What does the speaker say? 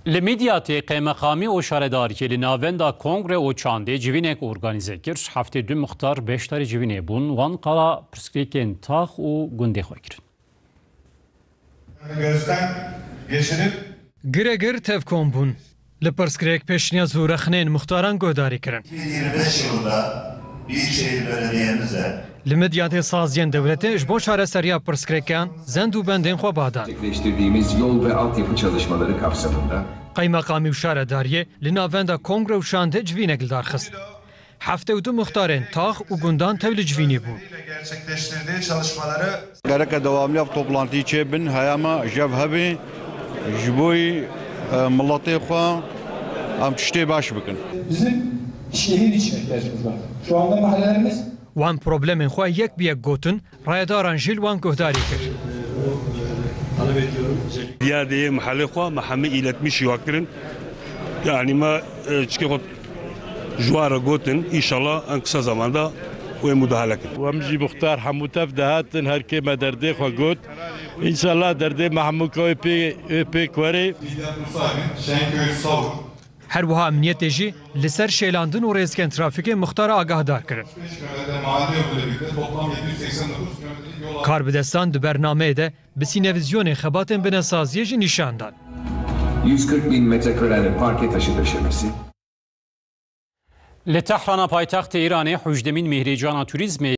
لمدیات قیمقامی و شاردار که لناوندا کنگره و چانده جوینک ارگانیزه کرد هفته دو مختار بیشتر جوینه بون وان قلا پرسکریکن تاخ و گنده خواه کرد. Gözden geçirip Giregir tevkon bun. Li pirsgirêk pêşniya zûrexnên muxtaran guhdarî kirin. 2025 yılında Büyükşehir Belediye'mizle Li midyatê saziyên dewletê ji bo çareseriya pirsgirêkan zend û bendên xwe badan. Gerçekleştirdiğimiz yol ve altyapı çalışmaları kapsamında Qeymeqamî û şaredariyê li navenda kongre û şandê civînek li darxist. Hefte û du muxtarên tax û gundan tev li civînî bûn. gerçekleştirdiği çalışmaları Gerek devamlı toplantı çebin hayama cevhebi jboy milletê xwe am tiştê baş bikin. Bizim şehir içine ihtiyacımız var. Şu anda mahallelerimiz Wan problemên xwe yek bi yek gotin, rayedaran jî li wan guhdarî kir. Diyadeye mahalle xwe mahame iletmiş yakirin. Yani ma çıkıp juara gotin inşallah en kısa zamanda ve müdahale edin. وامجي مختار حموتف دهاتن هر كيما دردي خو قوت ان شاء الله دردي محمود كوي بي كوري Şenköy Savur Her wiha emniyetê jî li ser şêlandin û rêzgên trafîkê muxtara agahdar kirin. 5 kilometre mahalle yoluyla birlikte toplam 789 kilometrelik yol Karbidestan di bernameyê de bi sînevizyonên xebatên binesaziyê jî nîşan dan. 140.000 metrekarelik parke taşı döşemesi, لتحران پایتخت ایران 18 مهرجان توریسم